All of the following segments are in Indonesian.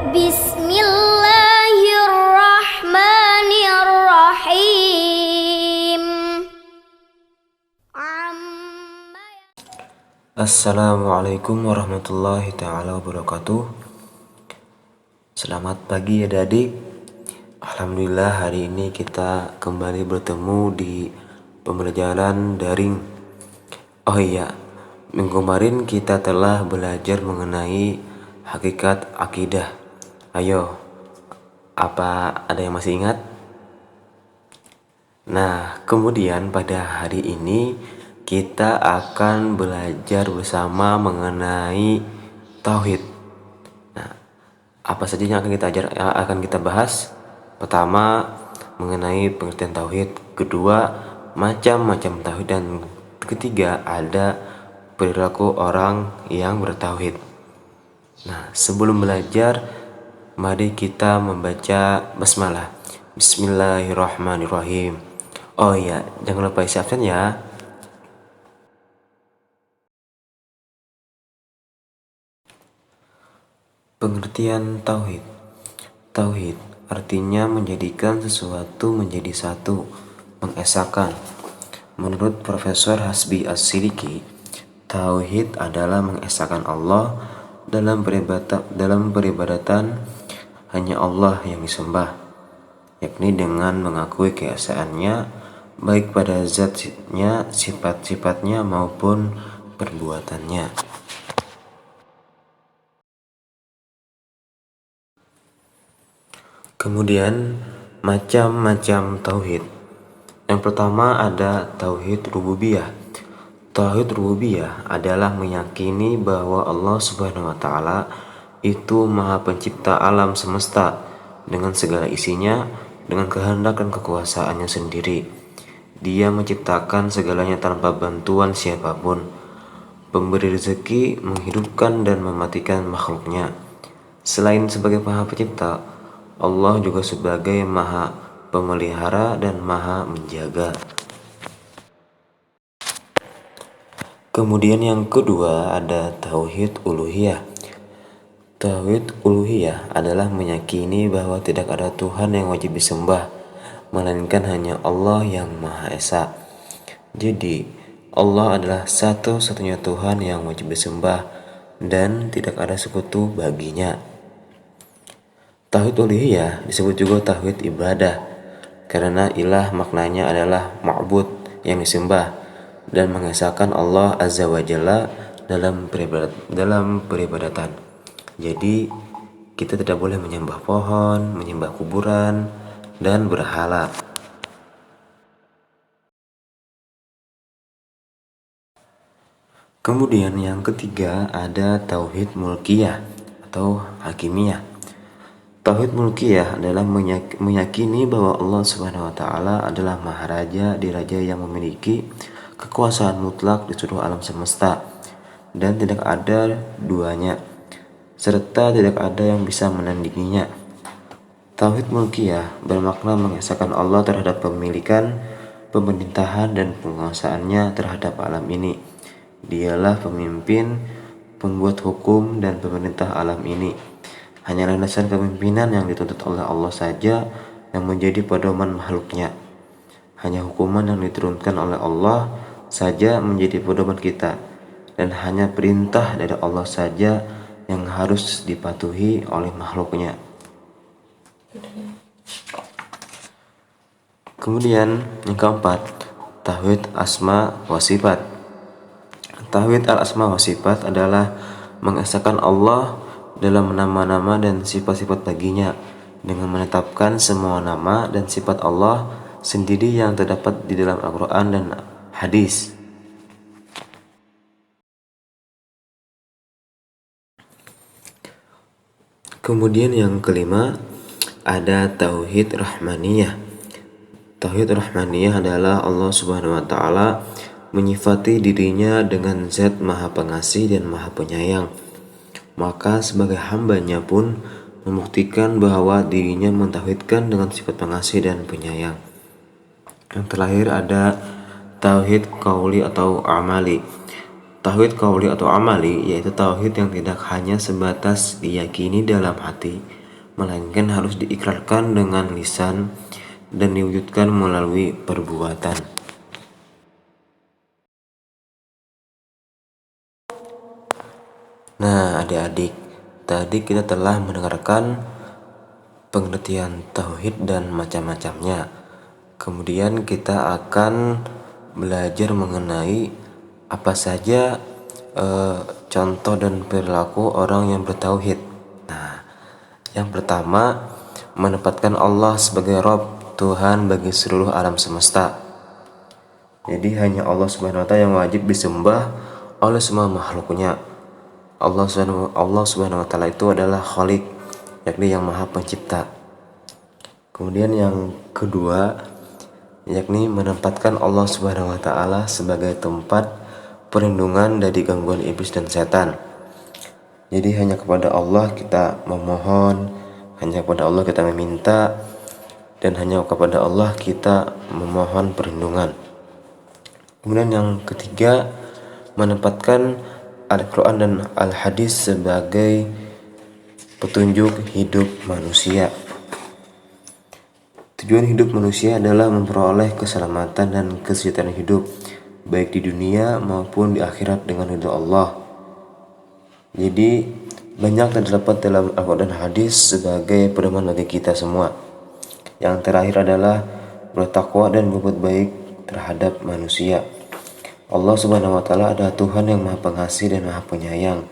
Bismillahirrahmanirrahim. Assalamualaikum warahmatullahi ta'ala wabarakatuh. Selamat pagi adik-adik. Alhamdulillah hari ini kita kembali bertemu di pembelajaran daring. Oh iya, minggu kemarin kita telah belajar mengenai hakikat akidah. Ayo, apa ada yang masih ingat? Nah, kemudian pada hari ini kita akan belajar bersama mengenai tauhid. Nah, apa saja yang akan kita bahas? Pertama, mengenai pengertian tauhid. Kedua, macam-macam tauhid. Dan ketiga, ada perilaku orang yang bertauhid. Nah, sebelum belajar, mari kita membaca basmalah. Bismillahirrahmanirrahim. Oh iya, jangan lupa isi absen ya. Pengertian tauhid. Tauhid artinya menjadikan sesuatu menjadi satu, mengesahkan. Menurut Profesor Hasbi As-Siddiqi, tauhid adalah mengesahkan Allah dalam peribadatan hanya Allah yang disembah, yakni dengan mengakui keesaannya baik pada zatnya, sifat-sifatnya maupun perbuatannya. Kemudian macam-macam tauhid. Yang pertama ada tauhid rububiyah. Tauhid rububiyah adalah meyakini bahwa Allah Subhanahu wa taala itu Maha Pencipta alam semesta dengan segala isinya, dengan kehendak dan kekuasaannya sendiri. Dia menciptakan segalanya tanpa bantuan siapapun, pemberi rezeki, menghidupkan dan mematikan makhluknya. Selain sebagai Maha Pencipta, Allah juga sebagai Maha Pemelihara dan Maha Menjaga. Kemudian yang kedua ada tauhid uluhiyah. Tauhid uluhiyah adalah meyakini bahwa tidak ada Tuhan yang wajib disembah, melainkan hanya Allah yang Maha Esa. Jadi, Allah adalah satu-satunya Tuhan yang wajib disembah dan tidak ada sekutu baginya. Tauhid uluhiyah disebut juga tauhid ibadah, karena ilah maknanya adalah ma'bud yang disembah dan mengesahkan Allah Azza wa Jalla dalam peribadatan. Jadi, kita tidak boleh menyembah pohon, menyembah kuburan, dan berhala. Kemudian yang ketiga ada tauhid mulkiyah atau hakimiyah. Tauhid mulkiyah adalah meyakini bahwa Allah Subhanahu wa taala adalah maharaja, diraja yang memiliki kekuasaan mutlak di seluruh alam semesta dan tidak ada duanya, serta tidak ada yang bisa menandinginya. Tauhid mulkiyah bermakna mengesahkan Allah terhadap pemilikan, pemerintahan dan penguasaannya terhadap alam ini. Dialah pemimpin, pembuat hukum dan pemerintah alam ini. Hanyalah dasar kepemimpinan yang dituntut oleh Allah saja yang menjadi pedoman makhluknya. Hanya hukuman yang diturunkan oleh Allah saja menjadi pedoman kita, dan hanya perintah dari Allah saja yang harus dipatuhi oleh makhluknya. Kemudian yang keempat, tauhid asma wa sifat. Tauhid al-asma wa sifat adalah mengesahkan Allah dalam nama-nama dan sifat-sifat baginya dengan menetapkan semua nama dan sifat Allah sendiri yang terdapat di dalam Al-Quran dan hadis. Kemudian yang kelima ada tauhid rahmaniyah. Tauhid rahmaniyah adalah Allah Subhanahu wa taala menyifati dirinya dengan zat Maha Pengasih dan Maha Penyayang. Maka sebagai hambanya pun membuktikan bahwa dirinya mentauhidkan dengan sifat pengasih dan penyayang. Yang terakhir ada tauhid qauli atau amali. Tauhid qauli atau amali yaitu tauhid yang tidak hanya sebatas diyakini dalam hati, melainkan harus diikrarkan dengan lisan dan diwujudkan melalui perbuatan. Nah, adik-adik, tadi kita telah mendengarkan pengertian tauhid dan macam-macamnya. Kemudian kita akan belajar mengenai apa saja contoh dan perilaku orang yang bertauhid. Nah, yang pertama, menempatkan Allah sebagai Rabb, Tuhan bagi seluruh alam semesta. Jadi hanya Allah Subhanahu wa taala yang wajib disembah oleh semua makhluknya. Allah Subhanahu wa taala itu adalah Khalik, yakni yang Maha Pencipta. Kemudian yang kedua, yakni menempatkan Allah Subhanahu wa taala sebagai tempat perlindungan dari gangguan iblis dan setan. Jadi hanya kepada Allah kita memohon, hanya kepada Allah kita meminta, dan hanya kepada Allah kita memohon perlindungan. Kemudian yang ketiga, menempatkan Al-Quran dan Al-Hadis sebagai petunjuk hidup manusia. Tujuan hidup manusia adalah memperoleh keselamatan dan kesejahteraan hidup, baik di dunia maupun di akhirat dengan ridha Allah. Jadi banyak terdapat dalam Al-Quran dan Hadis sebagai pedoman bagi kita semua. Yang terakhir adalah bertakwa dan berbuat baik terhadap manusia. Allah Subhanahu wa taala adalah Tuhan yang Maha Pengasih dan Maha Penyayang.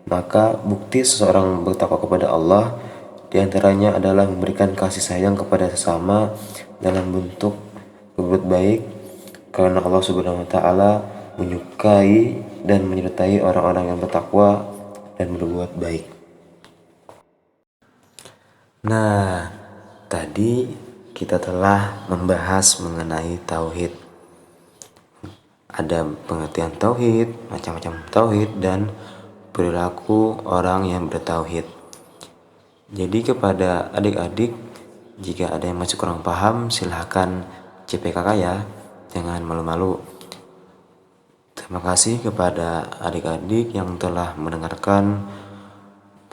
Maka bukti seseorang bertakwa kepada Allah diantaranya adalah memberikan kasih sayang kepada sesama dalam bentuk berbuat baik, karena Allah Subhanahu wa taala menyukai dan menyertai orang-orang yang bertakwa dan berbuat baik. Nah, tadi kita telah membahas mengenai tauhid. Ada pengertian tauhid, macam-macam tauhid, dan perilaku orang yang bertauhid. Jadi kepada adik-adik, jika ada yang masih kurang paham, silahkan CPKK ya, jangan malu-malu. Terima kasih kepada adik-adik yang telah mendengarkan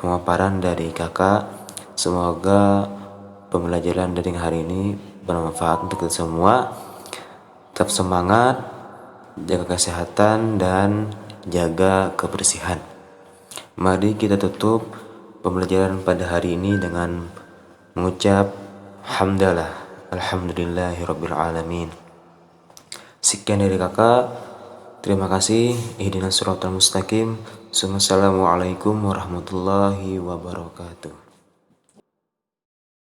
pemaparan dari kakak. Semoga pembelajaran dari hari ini bermanfaat untuk kita semua. Tetap semangat, jaga kesehatan, dan jaga kebersihan. Mari kita tutup pembelajaran pada hari ini dengan mengucap hamdalah, alhamdulillahirabbil alamin. Sekian dari kakak. Terima kasih. Ihdinas siratal mustaqim. Assalamualaikum warahmatullahi wabarakatuh.